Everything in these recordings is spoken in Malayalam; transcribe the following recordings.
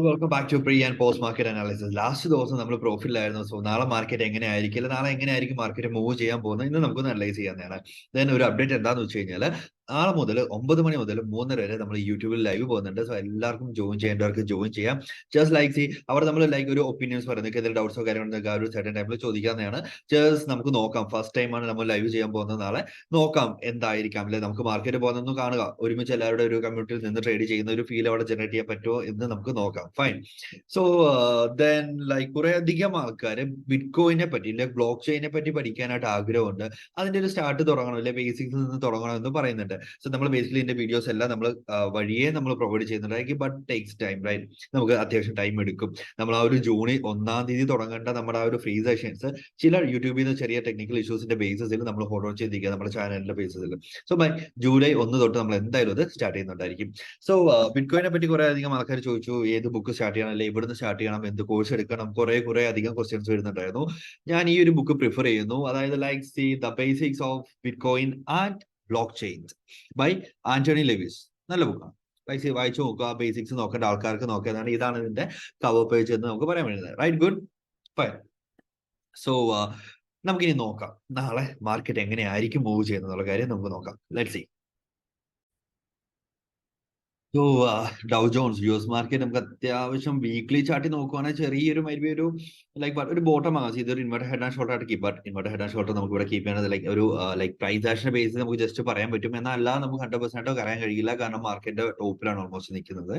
Welcome back to pre and post market analysis. Last ദിവസം നമ്മൾ പ്രോഫിറ്റിലായിരുന്നു. സോ നാളെ മാർക്കറ്റ് എങ്ങനെ ആയിരിക്കും, നാളെ എങ്ങനെയായിരിക്കും മാർക്കറ്റ് മൂവ് ചെയ്യാൻ പോകുന്നത് ഇന്ന് നമുക്കൊന്ന് അനലൈസ് ചെയ്യാവുന്നതാണ്. ദെൻ ഒരു അപ്ഡേറ്റ് എന്താണെന്ന് വെച്ച് കഴിഞ്ഞാൽ നാളെ മുതൽ 9 മണി മുതൽ 3:30 വരെ നമ്മൾ യൂട്യൂബിൽ ലൈവ് പോകുന്നുണ്ട്. സോ എല്ലാവർക്കും ജോയിൻ ചെയ്യേണ്ടവർക്ക് ജോയിൻ ചെയ്യാം. ജസ്റ്റ് ലൈക്ക് സി അവിടെ നമ്മൾ ലൈക്ക് ഒരു ഒപ്പീനിയൻസ് പറയുന്നത് എന്തെങ്കിലും ഡൗട്ട്സോ കാര്യങ്ങളൊക്കെ ആ ഒരു സെർട്ടൻ ടൈമിൽ ചോദിക്കാവുന്നതാണ്. ജസ്റ്റ് നമുക്ക് നോക്കാം. ഫസ്റ്റ് ടൈമാണ് നമ്മൾ ലൈവ് ചെയ്യാൻ പോകുന്നത്. നാളെ നോക്കാം എന്തായിരിക്കാം അല്ലെ, നമുക്ക് മാർക്കറ്റ് പോകുന്നൊന്ന് കാണുക. ഒരുമിച്ച് എല്ലാവരുടെ ഒരു കമ്മ്യൂണിറ്റിയിൽ നിന്ന് ട്രേഡ് ചെയ്യുന്ന ഒരു ഫീൽ അവിടെ ജനറേറ്റ് ചെയ്യാൻ പറ്റുമോ എന്ന് നമുക്ക് നോക്കാം. ഫൈൻ. സോ ദെൻ ലൈക്ക് കുറെ അധികം ആൾക്കാർ ബിറ്റ് കോയിനെ പറ്റി അല്ലെ ബ്ലോക്ക് ചെയിനെ പറ്റി പഠിക്കാനായിട്ട് ആഗ്രഹമുണ്ട്. അതിന്റെ ഒരു സ്റ്റാർട്ട് തുടങ്ങണം അല്ലെ ബേസിക്സിൽ നിന്ന് തുടങ്ങണം എന്ന് പറയുന്നുണ്ട്. സോ നമ്മൾ ബേസിക്കലി ഇതിന്റെ വീഡിയോസ് എല്ലാം നമ്മൾ വഴിയെ നമ്മൾ പ്രൊവൈഡ് ചെയ്യുന്നുണ്ടായിരിക്കും. But takes time, right? നമുക്ക് അത്യാവശ്യം ടൈം എടുക്കും. നമ്മൾ ആ ഒരു ജൂൺ 1 തുടങ്ങേണ്ട നമ്മുടെ ആ ഒരു ഫ്രീ സെഷൻസ് ചില യൂട്യൂബിൽ നിന്ന് ചെറിയ ടെക്നിക്കൽ ഇഷ്യൂസിന്റെ ബേസിസിൽ നമ്മൾ ഫോളോ ചെയ്തിരിക്കുക നമ്മുടെ ചാനലിന്റെ ബേസിസിൽ. സോ ബൈ ജൂലൈ 1 തൊട്ട് നമ്മൾ എന്തായാലും അത് സ്റ്റാർട്ട് ചെയ്യുന്നുണ്ടായിരിക്കും. സോ ബിറ്റ് കോയിനെ പറ്റി കുറെ അധികം ആൾക്കാർ ചോദിച്ചു, ഏത് ബുക്ക് സ്റ്റാർട്ട് ചെയ്യണം അല്ലെ ഇവിടുന്ന് സ്റ്റാർട്ട് ചെയ്യണം, എന്ത് കോഴ്സ് എടുക്കണം, കുറെ അധികം ക്വസ്റ്റ്യൻസ് വരുന്നുണ്ടായിരുന്നു. ഞാൻ ഈ ഒരു ബുക്ക് പ്രിഫർ ചെയ്യുന്നു. അതായത് like see the basics of bitcoin and blockchains by Antony Lewis. നല്ല ബുക്കാണ്. ലൈക്ക് വായിച്ചു നോക്കുക. ബേസിക്സ് നോക്കേണ്ട ആൾക്കാർക്ക് നോക്കിയതാണ്. ഇതാണ് ഇതിന്റെ കവർ പേജ് എന്ന് നമുക്ക് പറയാൻ വേണ്ടത്. Right, good, fine. സോ നമുക്കിനി നോക്കാം നാളെ മാർക്കറ്റ് എങ്ങനെയായിരിക്കും മൂവ് ചെയ്യുന്നുള്ള കാര്യം നമുക്ക് നോക്കാം. Let's see. So Dow Jones US market നമുക്ക് അത്യാവശ്യം വീക്ക്ലി ചാർട്ടിൽ നോക്കുവാണെങ്കിൽ ചെറിയൊരു മൈബി ഒരു ലൈക്ക് ഒരു ബോട്ടം ആകാം. ഇതൊരു ഇൻവെർട്ടർ ഹെഡ് ആൻഡ് ഷോർട്ട് ആയിട്ട് keep. But inverter head and short നമുക്ക് ഇവിടെ കീപ്പ് ചെയ്യണത് ലൈക്ക് ഒരു ലൈക്ക് പ്രൈസ് ആക്ഷൻ ബേസിൽ നമുക്ക് ജസ്റ്റ് പറയാൻ പറ്റും. എന്നല്ല നമുക്ക് 100% അറിയാൻ കഴിയില്ല. കാരണം മാർക്കറ്റിന്റെ ടോപ്പിലാണ് ഓൾമോസ്റ്റ് നിൽക്കുന്നത്.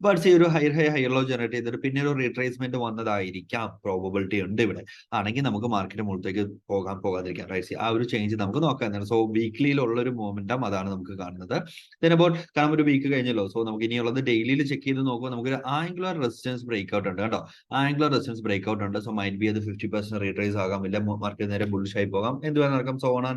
ബട്ട് ഈ ഒരു ഹയർ ലോ ജനറേറ്റ് ചെയ്തിട്ട് പിന്നെ ഒരു റീട്രേസ്മെന്റ് വന്നതായിരിക്കാം പ്രോബബിലിറ്റി ഉണ്ട് ഇവിടെ. ആണെങ്കിൽ നമുക്ക് മാർക്കറ്റ് മുകളിലേക്ക് പോകാതിരിക്കാം. റൈറ്റ്, ആ ഒരു ചേഞ്ച് നമുക്ക് നോക്കാം. സോ വീക്ക്ലിയിലുള്ള ഒരു മൊമെന്റം അതാണ് നമുക്ക് കാണുന്നത്. കാരണം ഒരു വീക്ക് കഴിഞ്ഞല്ലോ. സോ നമുക്ക് ഇനിയുള്ളത് ഡെയിലിയിൽ ചെക്ക് ചെയ്ത് നോക്കുമ്പോൾ നമുക്ക് ഒരു ആംഗുലർ റെസിസ്റ്റൻസ് ബ്രേക്ക് ഔട്ട് ഉണ്ട് കേട്ടോ. ആംഗുലർ റെസിസ്റ്റൻസ് ബ്രേക്ക് ഔട്ട് ഉണ്ട്. സോ മൈറ്റ് ബി അത് 50% റീട്രേസ് ആകാം, ഇല്ല മാർക്കറ്റ് നേരെ ബുള്ളിഷ് ആയി പോകാം, എന്ത് വേണം നടക്കാം. So on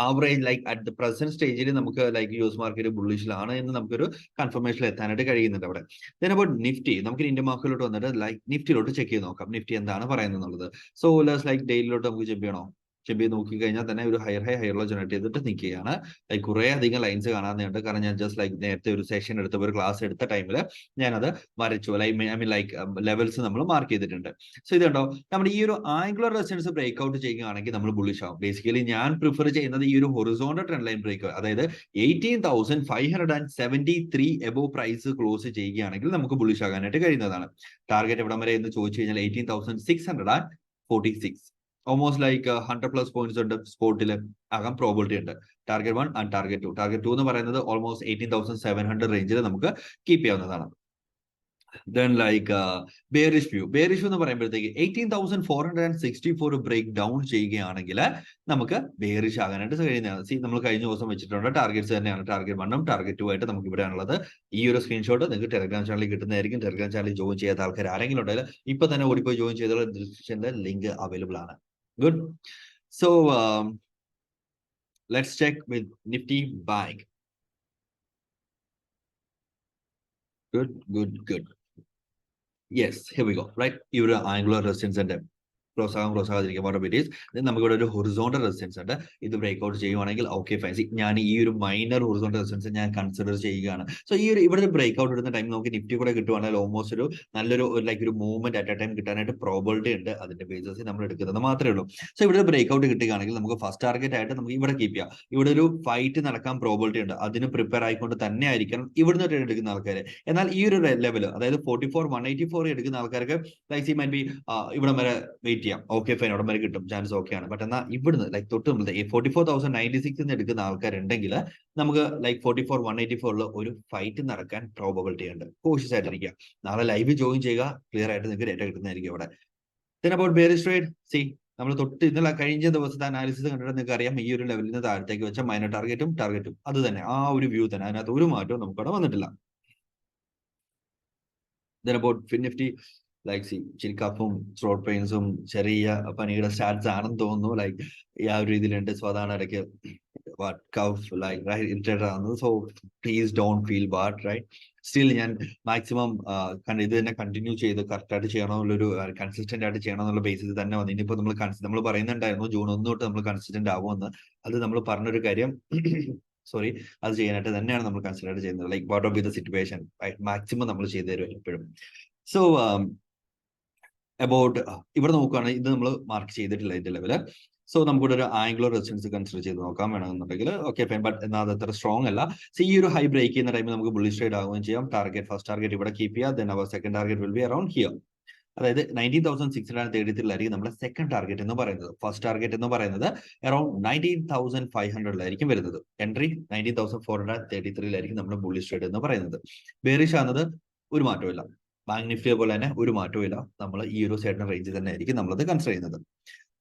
average like at the present സ്റ്റേജിൽ നമുക്ക് ലൈക്ക് യുഎസ് മാർക്കറ്റ് ബുള്ളിഷിലാണ് എന്ന് നമുക്കൊരു കൺഫർമേഷൻ എത്താനായിട്ട് കഴിയുന്നുണ്ട് അവിടെ. ദെൻ അബൌട്ട് നിഫ്റ്റി, നമുക്ക് ഇന്ത്യൻ മാർക്കറ്റിലോട്ട് വന്നിട്ട് ലൈക്ക് നിഫ്റ്റിയിലോട്ട് ചെക്ക് ചെയ്ത് നോക്കാം. നിഫ്റ്റി എന്താണ് പറയുന്നത് എന്നുള്ളത്. സോ ലൈക്ക് ഡെയിലിലോട്ട് നമുക്ക് ചെക്ക് ചെയ്യണോ? ചെബി നോക്കി കഴിഞ്ഞാൽ തന്നെ ഒരു ഹയർ ലോ ജനറേറ്റ് ചെയ്തിട്ട് നിൽക്കുകയാണ്. ലൈക്ക് കുറെ അധികം ലൈൻസ് കാണാനുണ്ട്. കാരണം ഞാൻ ജസ്റ്റ് ലൈക്ക് നേരത്തെ ഒരു സെഷൻ എടുത്തപ്പോൾ ഒരു ക്ലാസ് എടുത്ത ടൈമിൽ ഞാനത് വരച്ചു. Like I mean like levels നമ്മൾ മാർക്ക് ചെയ്തിട്ടുണ്ട്. സോ ഇതുണ്ടോ, നമ്മുടെ ഈ ഒരു ആംഗുലർ റെസിസ്റ്റൻസ് ബ്രേക്ക് ഔട്ട് ചെയ്യുകയാണെങ്കിൽ നമ്മൾ ബുള്ളിഷ് ആവും. ബേസിക്കലി ഞാൻ പ്രിഫർ ചെയ്യുന്നത് ഈ ഒരു ഹൊറിസോണ്ടൽ ട്രെൻഡ് ലൈൻ ബ്രേക്ക്, അതായത് 18,573 എബോ പ്രൈസ് ക്ലോസ് ചെയ്യുകയാണെങ്കിൽ നമുക്ക് ബുള്ളിഷ് ആകാനായിട്ട് കഴിയുന്നതാണ്. ടാർഗറ്റ് എവിടം വരെ എന്ന് ചോദിച്ചു കഴിഞ്ഞാൽ 18,646, ഓൾമോസ്റ്റ് ലൈക്ക് 100+ പോയിന്റ്സ് ഉണ്ട്. സ്പോട്ടിൽ ആകാൻ പ്രോബിലിറ്റി ഉണ്ട്. Target 1 and target 2. ടാർഗറ്റ് 2 എന്ന് പറയുന്നത് ഓൾമോസ്റ്റ് 18,700 റേഞ്ചിൽ നമുക്ക് കീപ്പ് ചെയ്യാവുന്നതാണ്. ദെൻ ലൈക്ക് ബെയറിഷ് വ്യൂ എന്ന് പറയുമ്പോഴത്തേക്ക് 18,464 ബ്രേക്ക് ഡൗൺ ചെയ്യുകയാണെങ്കിൽ നമുക്ക് ബെയറിഷ് ആകാനായിട്ട് കഴിയുന്നതാണ്. സി നമ്മൾ കഴിഞ്ഞ ദിവസം വെച്ചിട്ടുണ്ട് ടാർഗറ്റ്സ് തന്നെയാണ്. ടാർഗറ്റ് 1ഉം ടാർഗറ്റ് 2 ആയിട്ട് നമുക്ക് ഇവിടെയാണുള്ളത്. ഈ ഒരു സ്ക്രീൻഷോട്ട് നിങ്ങൾക്ക് ടെലഗ്രാം ചാനലിൽ കിട്ടുന്നതായിരിക്കും. ടെലഗ്രാം ചാനലിൽ ജോയിൻ ചെയ്യാത്ത ആൾക്കാർ ആരെങ്കിലും ഉണ്ടെങ്കിൽ ഇപ്പൊ തന്നെ ഓടിപ്പോയി ജോയിൻ ചെയ്തുള്ള ഡിസ്ക്രിപ്ഷനിലെ ലിങ്ക് അവൈലബിൾ ആണ്. Good. So let's check with Nifty buying. Good. Yes, here we go. Right, your angular resistance and close ആകാതിരിക്കും. വാട്ട് ഇറ്റ് ഈസ്, നമുക്ക് ഇവിടെ ഒരു ഹൊറിസോണ്ടൽ റെസിസ്റ്റൻസ് ഉണ്ട്. ഇത് ബ്രേക്ക് ഔട്ട് ചെയ്യുവാണെങ്കിൽ ഓക്കെ ഫൈൻ. ഞാൻ ഈ ഒരു മൈനർ ഹൊറിസോണ്ടൽ റെസിസ്റ്റൻസ് ഞാൻ കൺസിഡർ ചെയ്യുകയാണ്. സോ ഈ ഒരു ഇവിടെ ബ്രേക്ക് ഔട്ട് എടുക്കുന്ന ടൈം നമുക്ക് നിഫ്റ്റി കൂടെ കിട്ടുവാണെങ്കിൽ ഓൾമോസ്റ്റ് ഒരു നല്ലൊരു ലൈക്ക് ഒരു മൂവ്മെന്റ് അറ്റ് എ ടൈം കിട്ടാനായിട്ട് പ്രോബിലിറ്റി ഉണ്ട്. അതിന്റെ ബേസിസിൽ നമ്മൾ എടുക്കുന്നത് മാത്രമേ ഉള്ളൂ. സോ ഇവിടെ ബ്രേക്ക് ഔട്ട് കിട്ടുകയാണെങ്കിൽ നമുക്ക് ഫസ്റ്റ് ടാർഗറ്റ് ആയിട്ട് നമുക്ക് ഇവിടെ കീപ്പ് ചെയ്യാം. ഇവിടെ ഒരു ഫൈറ്റ് നടക്കാൻ പ്രോബിലിറ്റി ഉണ്ട്. അതിന് പ്രിപ്പയർ ആയിക്കൊണ്ട് തന്നെ ആയിരിക്കണം ഇവിടുന്ന് ട്രേഡ് എടുക്കുന്ന ആൾക്കാർ. എന്നാൽ ഈ ഒരു ലെവൽ, അതായത് 44,184 എടുക്കുന്ന ആൾക്കാർക്ക് ലൈക്ക് സി മൈറ്റ് ബി ഇവിടെ വരെ വെയിറ്റ് ചെയ്യാം. ഓക്കെ ഫൈൻ, അവിടെ വരെ കിട്ടും, ചാൻസ് ഓക്കെയാണ്. ബട്ട് എന്നാൽ ഇവിടുന്ന് ലൈക്ക് തൊട്ട് 44,096 എടുക്കുന്ന ആൾക്കാരുണ്ടെങ്കിൽ നമുക്ക് ലൈക്ക് 44,184 ഒരു ഫൈറ്റ് നടക്കാൻ പ്രോബബിലിറ്റി ഉണ്ട്. കോഷ്യസ് ആയിട്ടിരിക്കുക. നാളെ ലൈവ് ജോയിൻ ചെയ്യുക. ക്ലിയർ ആയിട്ട് നിങ്ങൾക്ക് ഡേറ്റ കിട്ടുന്നതായിരിക്കും അവിടെ. Then about bearish trade, C നമ്മൾ തൊട്ട് ഇന്നലെ കഴിഞ്ഞ ദിവസത്തെ അനാലിസിസ് കണ്ടിട്ട് നിങ്ങൾക്ക് അറിയാം ഈ ഒരു ലെവലിൽ നിന്ന് താഴത്തേക്ക് വെച്ച മൈനർ ടാർഗറ്റും അത് തന്നെ, ആ ഒരു വ്യൂ തന്നെ. അതിനകത്ത് ഒരു മാറ്റവും നമുക്കവിടെ വന്നിട്ടില്ല. Then about Nifty, like see ചിരിക്കപ്പും ത്രോട്ട് പെയിൻസും ചെറിയ പനിയുടെ സ്റ്റാർട്ട്സ് ആണെന്ന് തോന്നുന്നു. ലൈക്ക് ഈ ആ ഒരു രീതിയിലുണ്ട്. സോ അതാണ് ഇടയ്ക്ക് ഇറിറ്റേറ്റഡ് ആകുന്നത്. So please don't feel bad, right? Still ഞാൻ മാക്സിമം ഇത് തന്നെ കണ്ടിന്യൂ ചെയ്ത് കറക്റ്റ് ആയിട്ട് ചെയ്യണമെന്നുള്ളൊരു കൺസിസ്റ്റന്റ് ആയിട്ട് ചെയ്യണമെന്നുള്ള ബേസിസ് തന്നെ വന്നു. ഇനിയിപ്പോ നമ്മൾ പറയുന്നുണ്ടായിരുന്നു ജൂൺ 1 തൊട്ട് നമ്മൾ കൺസിസ്റ്റന്റ് ആവുമെന്ന്. അത് നമ്മൾ പറഞ്ഞൊരു കാര്യം സോറി, അത് ചെയ്യാനായിട്ട് തന്നെയാണ് നമ്മൾ കൺസിഡർ ചെയ്യുന്നത്. Like what of B the situation, maximum നമ്മൾ ചെയ്തു തരും എപ്പോഴും. സോ അബൌട്ട് ഇവിടെ നോക്കുകയാണെങ്കിൽ ഇത് നമ്മൾ മാർക്ക് ചെയ്തിട്ടില്ല ഇതിന്റെ ലെവല്. സോ നമുക്കിവിടെ ഒരു ആംഗുലർ റെസിസ്റ്റൻസ് കൺസിഡർ ചെയ്ത് നോക്കാം വേണമെന്നുണ്ടെങ്കിൽ. ഓക്കെ ഫൈൻ, ബട്ട് എന്നാൽ അത് അത്ര സ്ട്രോങ് അല്ല. സോ ഈ ഒരു ഹൈ ബ്രേക്ക് ചെയ്യുന്ന ടൈമിൽ നമുക്ക് ബുള്ളിഷ് ട്രേഡ് ആവുകയും ചെയ്യാം. ഫസ്റ്റ് ടാർഗറ്റ് ഇവിടെ കീപ്പ് ചെയ്യുക. Then our second target will be around here. അതായത് 19,633 നമ്മുടെ സെക്കൻഡ് ടാർഗറ്റ് എന്ന് പറയുന്നത്. ഫസ്റ്റ് ടാർഗറ്റ് എന്ന് പറയുന്നത് അറൌണ്ട് 19,500 വരുന്നത്. എൻട്രി 19,433 നമ്മുടെ ബുള്ളിഷ് ട്രേഡ് എന്ന് പറയുന്നത്. ബേറിഷ് ആകുന്നത് ഒരു മാറ്റമില്ല. ബാങ്ക് നിഫ്റ്റിയെ പോലെ തന്നെ ഒരു മാറ്റവും ഇല്ല. നമ്മൾ ഈ ഒരു സൈഡിന് റേഞ്ച് തന്നെ ആയിരിക്കും നമ്മളത് കൺസിഡർ ചെയ്യുന്നത്.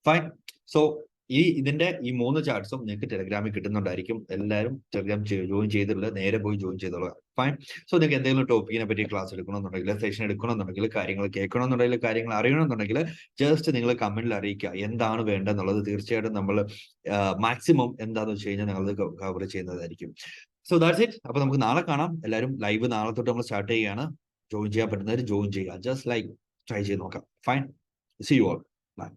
ഫൈൻ. സോ ഇതിന്റെ ഈ 3 ചാർട്ട്സും നിങ്ങൾക്ക് ടെലഗ്രാമിൽ കിട്ടുന്നുണ്ടായിരിക്കും. എല്ലാവരും ടെലഗ്രാം ജോയിൻ ചെയ്തിട്ടുള്ള നേരെ പോയി ജോയിൻ ചെയ്തോളുക. ഫൈൻ. സോ നിങ്ങൾക്ക് എന്തെങ്കിലും ടോപ്പിക്കിനെ പറ്റി ക്ലാസ് എടുക്കണമെന്നുണ്ടെങ്കിൽ, സെഷൻ എടുക്കണമെന്നുണ്ടെങ്കിൽ, കാര്യങ്ങൾ കേൾക്കണമെന്നുണ്ടെങ്കിൽ, കാര്യങ്ങൾ അറിയണമെന്നുണ്ടെങ്കിൽ ജസ്റ്റ് നിങ്ങൾ കമന്റിൽ അറിയിക്കുക എന്താണ് വേണ്ടതെന്നുള്ളത്. തീർച്ചയായിട്ടും നമ്മൾ മാക്സിമം എന്താണെന്ന് വെച്ച് കഴിഞ്ഞാൽ ഞങ്ങളത് കവർ ചെയ്യുന്നതായിരിക്കും. So that's it. അപ്പൊ നമുക്ക് നാളെ കാണാം. എല്ലാവരും ലൈവ് നാളെ തൊട്ട് നമ്മൾ സ്റ്റാർട്ട് ചെയ്യുകയാണ്. ജോയിൻ ചെയ്യാൻ പറ്റുന്നവർ ജോയിൻ ചെയ്യുക. ജസ്റ്റ് ലൈക്ക് ട്രൈ ചെയ്ത് നോക്കാം. Fine. See you all. By.